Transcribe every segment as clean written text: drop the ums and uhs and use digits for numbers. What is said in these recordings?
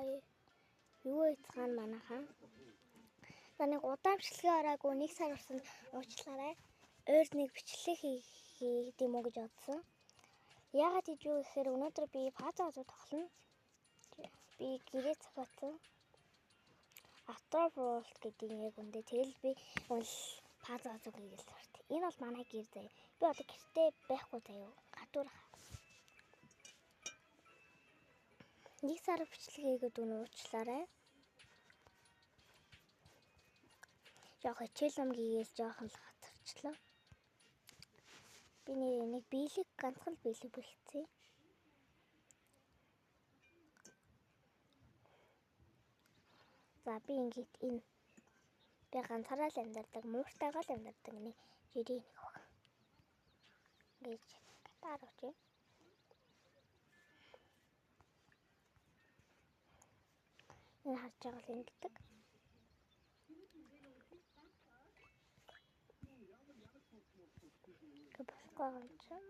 гоё. Юу ийцхан манайхан. За нэг удаамжлалын ороогүй 1 сар болсон уучлаарай. Өөр нэг бичлэг хийх юм уу гэж бодсон. Яагаад гэж юу гэхээр өнөөдөр би паза тоглоно. Би гэрээ цохиоцсон. Автобролт гэдэг яг үндэ тэгэл би паза хийгээл сурт. Энэ бол манай гэр заяа. Би одоо гэртээ байхгүй заяа. Гадуур. 1 сар бичлэг хийгээд уучлаарай. Жоо хичээл амгийгээл жоохон л хатарчлаа. Би нэг биелэг ганцхан биелэг бэлдсэн. За би ингээд энэ би ганцаараа л амьдардаг, мууртайгаа л амьдардаг нэг жирийн нэг баг. Гэж гатаар очив. Энэ харж байгаа л ингэдэг. Болохгүй юм чинь.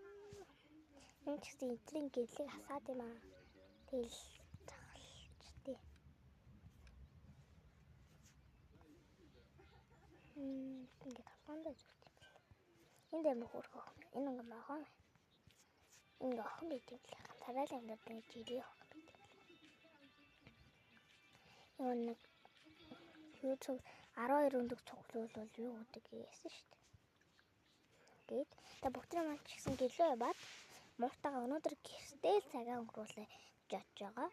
Энэ ч гэсэн эдрийн гэрлийг хасаад юм аа. Тэгэл цахалчдээ. Ингээд толгоондоо зүгт юм байна. Энд юм хөөрхөө. Энэ ингээ махан. Энэ охин байт юм л ганцаараа л амьдардаг жирийн охин байт юм. Юу нэг юу цог 12 өндөг цуглуул бол юу гэдэг гэсэн шүү дээ. Гээд та бүгдээ маань ч гэсэн гэлөө яваад мууртайгаа өнөөдөр гэртээ л цагаа өнгөрүүлээ гэж бодож байгаа.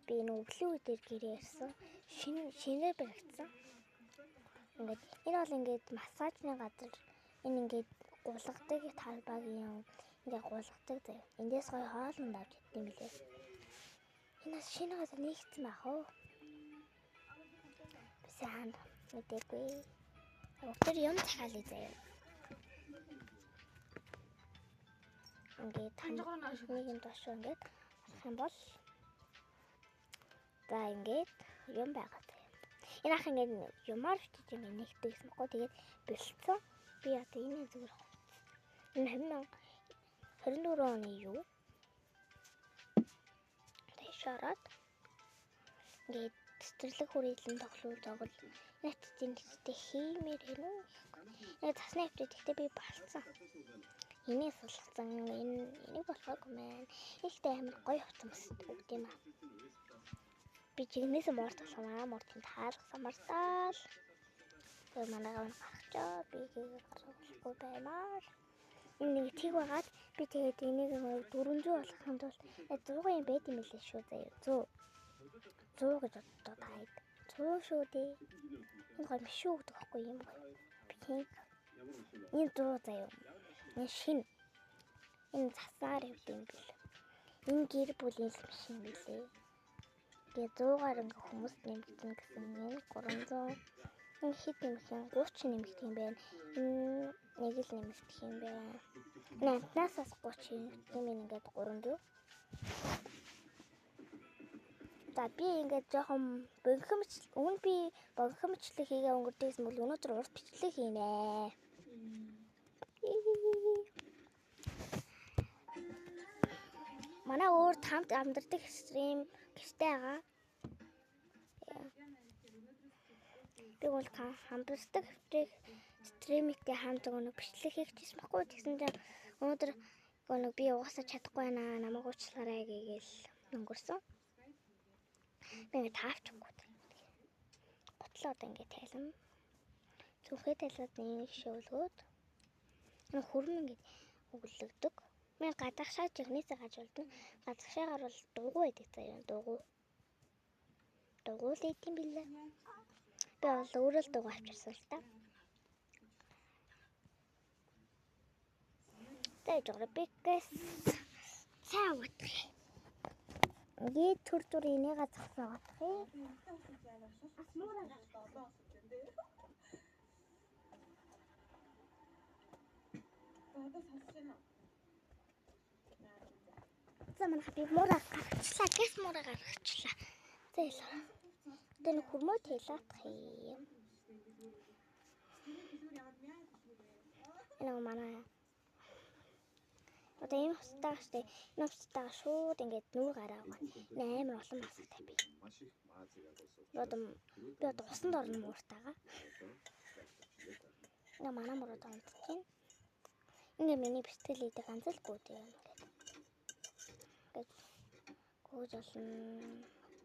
Би нүглүү дээр гэрээ ирсэн. Шинээр баригдсан. Ингээд энэ бол ингээд массажны газар. Энэ ингээд гулгадаг талбайгийн ингээд гулгадаг заяа. Эндээс гоё хоолнд авч идэх юм билээ. Энэ шинэ газар нэгцсэн байх уу? Сайн мэдээгүй. Өдөр юм цахалээ заяа. Ингээд нэг юм доош ингээд болох юм бол за ингээд юм байгаа заяа. Энэ ах ингээд юмар битэж ингээд нэгдэг юм уу? Тэгээд бэлдсэн. Би одоо энэ зүгээр энэ 2024 оны юу? Тэшараад ингээд цэцэрлэг хүрээлэн тоглол net зинтэй хиймээр юм уу? Энэ засны апдейт ихтэй би балцсан. Энийг сулгацсан. Энийг болохгүй мэн. Ихтэй амар гоё хутамс өгд юм аа. Би чигнээс морт болохоор мортын таалах самартаал. Тэр манайгаа гаргачаа би гаргахгүй баймаар. Энэ нэг тийг байгаад би тэгээд энийг 400 болгох юм бол 100 юм байт юм лээ шүү заяа. 100 гэж боддоо таад. 100 шүү дээ. Энэ гоё биш шүү гэдэг байхгүй юм гоё. Пинк. Энэ 100 заяа. Энэ шин. Энэ засаар явд юм бэл. Энэ гэр бүлийн л биш юм билээ. Тэгээд 100-аар ингээ хүмүүс нэмэгдэн гэсэн энэ 300 энэ хэд нэмэх юм 30 нэмэгдэх юм байна. Энэ нэг л нэмэгдэх юм байна. Энэ амтнасаас 30 нэмэгдэх юм ингээд 300. За би ингээд жоохон богхомжлол өмнө би богхомжлол хийгээ өнгөрдөөсөн бол өнөөдөр урт бичлэг хийнэ. Манай өөр хамт амьдардаг стрим гэртээ байгаа. Би бол хамтардаг стримтэй хамт нэг бичлэг хийчихсэн баггүй. Тэгсэн чинь өнөөдөр нэг би угаасаа чадахгүй байна. Намайг уучлаарай гэгээл өнгөрсөн. Би ингээд таавчихгүй. Готлоо одоо ингээд тайлан. Зүнхээ тайлаад нэг шивлгөөд. Нэг хөрмөн ингээд өглөгдөг. Мен гадагшаа жигнэсээ гажуулдаг. Гадагшаагаар бол дугуй байдаг заяа. Дугуй л идэм билээ. Би бол өөрөө л дугуй авчирсан л та. Тэгж байгаа би гэс цаа утгах. Ингээд төр төр энийгээ зогсоо утгах юм. За манай би мураа гаргачлаа. Гэс мураа гаргачлаа. За ялаа. Тэ нэг хөрмөө тэлаатах юм. Энэ манай Одоо ийм хувцастайгаа штэ. Энэ хувцастайгаа шууд ингээд нүүр гараа авах. Амар олон масагтай би. Би одоо усанд орно мууртайгаа. Ингээ манай мураад онцгийн. Ингээ миний бэлтгэл хийдэг ганц л гүйд юм ингээд. Ингээд гүйж олон,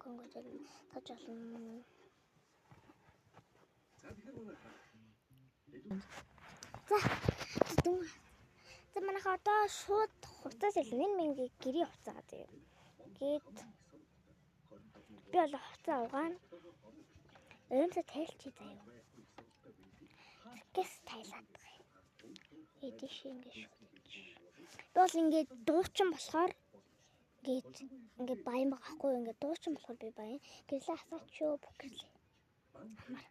гөнгөж олон, тож олон. За манайха одоо шууд хувцас илнэ. Энэ минь гэрийн хувцас заяа. Гээд би бол хувцас угаана. Өмсө тайлчи заяа. Гэс тайлаад байгаа. Эдиш ингэ шүтэж. Би бол ингээд дуучин болохоор ингээд баян байгаа хгүй ингээд дуучин болохоор би баян. Гэрлээ асаач юу бүгэрлээ. Амар.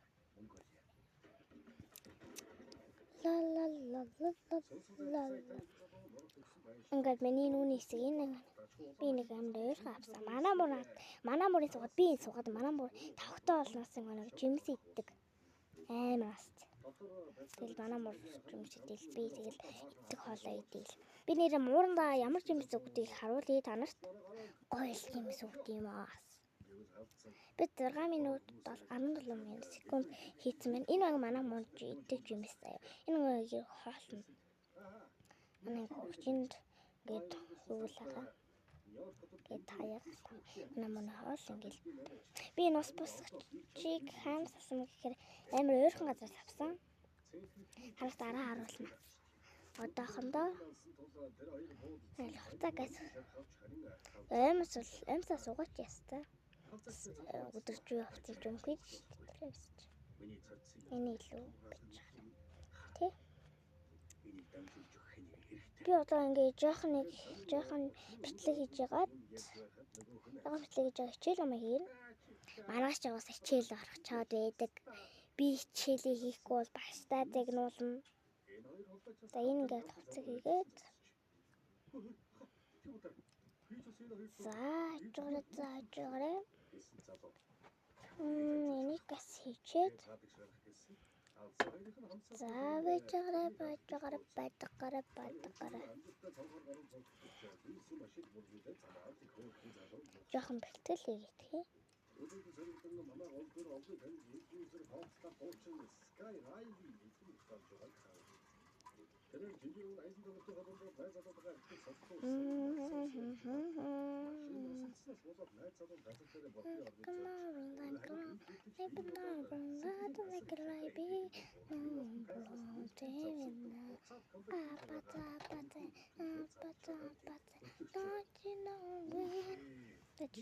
Ла. Ингээд миний нүуний хэсэг энэ би нэг амар ойрхон авсан. Манай мөрийн суугаад би энэ суугаад манай мөр тавхтай болноос нэг жимс иддэг. Амар аст. Тэгэл манай мөр жимс идэл би тэгэл иддэг хоолоо идэл. Би нэр муурандаа ямар жимс өгдгийг харуулъя та нарт. Гоё жимс өгд юм аа. Би 6 минут 17 секунд хийсэн байна. Энэ баг манай мөр иддэг жимс заяа. Энэ үеийг хоолно. Манай хөгжинд гээд хөвлөгаа. Гээд таяа. Намын хоол ингээл. Би энэ ус бусгачийг хаанаас авсан гэхээр амар ойрхон газраас авсан. Хараас дараа харуулна. Одоохондоо аль хувцаагаас эмсаа суугаач ястаа. Өдөржөө хувцас өмхөж тэрвэж. Энэ илүү бич. Тэ? Би одоо ингээд жоохон бичлэг хийж ягаад хичээл юм хийн. Манайч яваас хичээл гарах чад байдаг. Би хичээлээ хийхгүй бол багштай загнуулна. За энэ ингээд хувцас хийгээд заажгараа. Энийг бас хийчээд заавчаараа бадгараа. Жохон бэлтгэл хийгээд.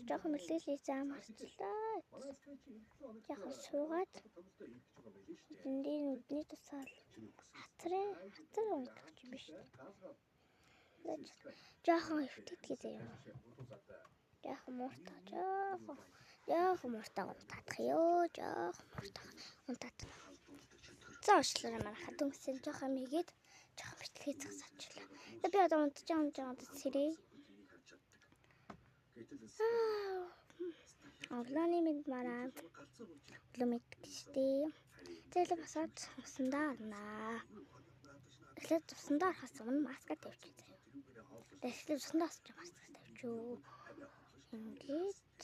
Жохон мэлэлээ заамарчлаа. Жохон суугаад эндээ нүдний тусаал хатар унтах юм биш. Жохон хөвтөдгий заяа. Жохон мууртаа унтаадах ёо. Жохон мууртаа унтаадах. Зоошлоо манайха дүнсэн жохон мэгээд жохон битлэгээ засаачлаа. Би одоо унтаж байгаа сэрээ. Оглоны мэд мараа. Лумит гэжтэй. Зэлэг басаад усандаа орнаа. Эхлээд усандаа орохоос өмнө маска тавьчих заяа. Эхлээд усандаа осож маска тавьчихөө. Ингээд.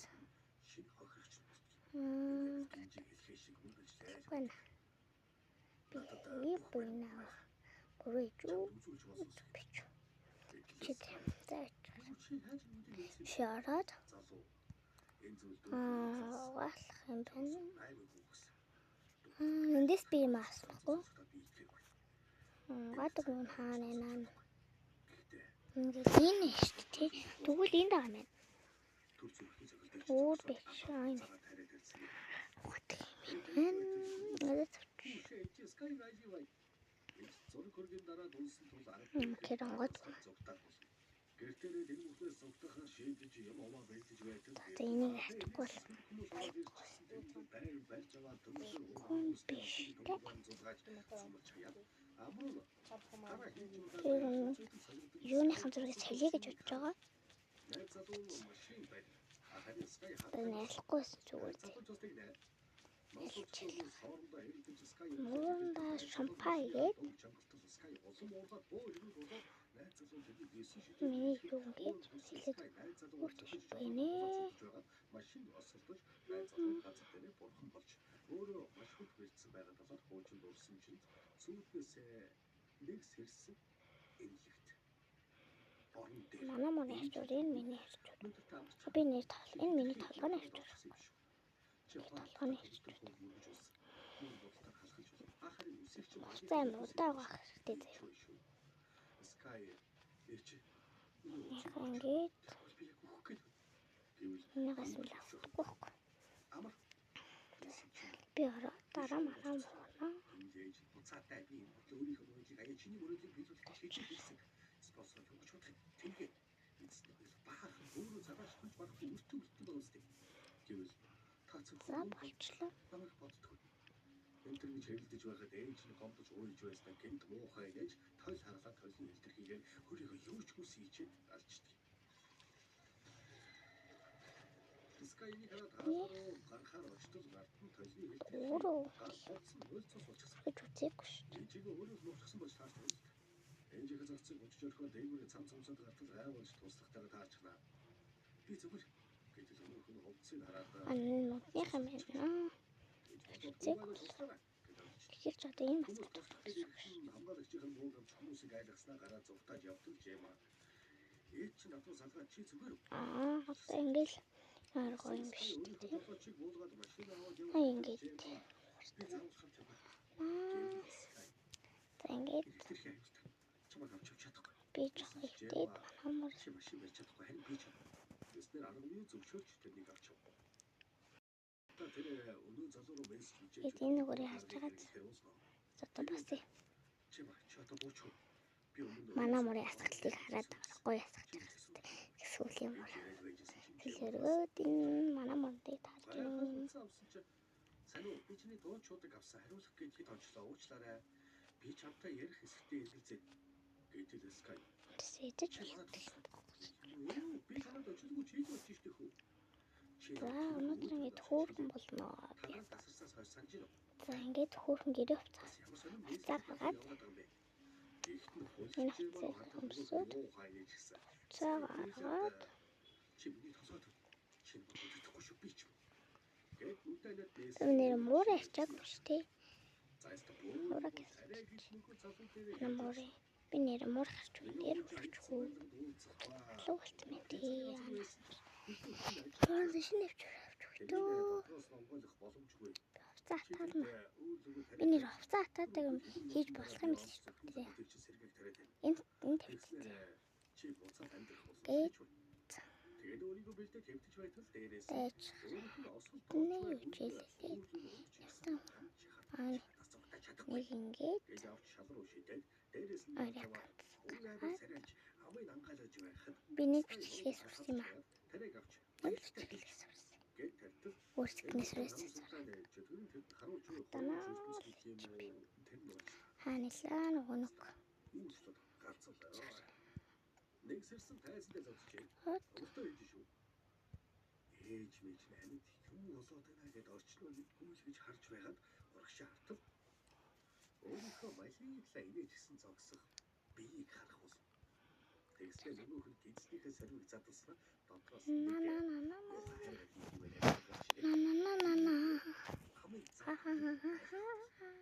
Гэнэ. Би буйнаа. Гөрөөжөө. Бич. Чиг. Заач. Шараад. Валах юм байна. Эндээс би маасмахгүй. Гадаг нь хаана наа. Ингээд энэ шүү дээ. Тэгвэл энэ даа мэн. Өөр биш аа. Керангот. За энийг хатгуул. Юуныхан зургийг салъя гэж бодож байгаа. Найлахгүйсэн зүгээр зэ. Муурандаа шампаа игээд Миний юу гэж хэлээд үрдэж байна. Машин осолдож найз залуу газар дээр бурхан болж өөрөө маш их хэрэгцсэн байгаа талаар хуучин дурсамжинд сүйднээс нэг сэрсэн энэ лифт. Орон дээр Манай мөн ярьчвар энэ миний ярьчвар. Би нэр тоглох. Энэ миний толгойн ярьчвар. Толгойн ярьчвар. За юм удаа авах хэрэгтэй заяа. Ингээд нэгээс нь авахгүй. Би ороо дараа манай муухна. Буцаатай би энэ өөрийнхөө мөрөдлийг аяа чиний мөрөдлийг биелүүлэх гэж хэлсэн. Спонсор юу ч бодох. Тэнгээ. Эцэст баах өөрөө цагааш хүч барахгүй өртөө байгаа үстэй. Гэвэл таацсан. За болчлоо. Намайг боддгоо. Энтэр гэж хэрэлдэж байхад ээж нь гомдож уйлж байснаа гэнт муухай гэж тойл харлаа тойлын илэрхийлээ хөрийгөө юу ч хүс хийчихэд алчдаг. Скайны хараад гарахаар очтол гартан тойлны илэрхийлээ. Өөрөө галцсан хөлцөс болчихсон. гэж үзээгүй шүү. Ээжигээ өөрөө нуучсан болж таарч байна. Ээжигээ зарцсан гочж орхоо дээгүүрээ цам цамсаад гартал гай болж туслахтайгаа таарчна. Би зүгээр гэтэл өөрхөн хувцсыг хараад Нутных юм байна. Үзээгүй. Ихэрч одоо энэ бас хамгаалагчийн бууг авч хүмүүсийг айлгснаа гараа зугтаад явдаг юм аа. Ээж чинь надад салгаа чи зүгээр. одоо ингээл арга юм биш үү? Ингээд. За ингээд чамайг авч чадахгүй. би жоо хөвтөд манамар Чи машин барьж чадахгүй харин би ч тэснэр аргамын зөвшөөрч тэрнийг авч яв. Тэр өнөө залуу руу мессеж хийж Эд энэ нүгээрээ харж байгаа. Одоо бас чи одоо бууч. Би манай мөрийн асгалтыг хараад гоё асгаж байгаа хэрэгтэй. Эсвэл юм уу? Хэлэргөөд энэ манай мөрөндөө таарч юм. Санаа би чиний дуучуудыг авсан хариулах гэдгийг онцлоо уучлаарай. Би чамтай ярих хэсэгтээ эргэлзээ. Гэтэл Скай. Сэдэж Би чамд очлоогүй чи хийж байна шүү дээ. За өнөөдөр ингээд хөөрхөн болно. Тасарсаас хойш санаж байна. За ингээд хөөрхөн гэрээ уцаас. За гаргаад энэ хацаа хөмсөд. За гаргаад чи миний тосоод чи бүтэхгүй шүү би ч. Өнөр муур ячааг биш тий. Муураа гэж. Би нэр муур гарч дээр өгчихгүй. Луу болтмын тий. Хоол шинэ авч өгдөө. За таална. Би нэр хувцас атаадаг юм хийж болох юм биш үү? Энэ тавьчих. Тэгээд өөрийгөө бэлдээ хэвтэж байтал дээрээс Дэж. Нэг үжилээ. Ястаа. Нэг ингээд. Би нэг бичлэгээс сурсан юм аа. Нэг бичлэгээс сурсан. Өөрсдөөс сурсан. Ханилаа нөгөө нэг сэрсэн тайзтай зовчих. Өөртөө хийж шүү. Ээж мэж амьд юу болоод байна гэдээ орчноо гүйлгэж харж байгаад урагшаа хартав. Өөрийнхөө малиглаа инээжсэн зогсох биеийг харах бол. Тэгснэ нөгөөх нь гидснийхээ сарвыг задалснаа дотроос на.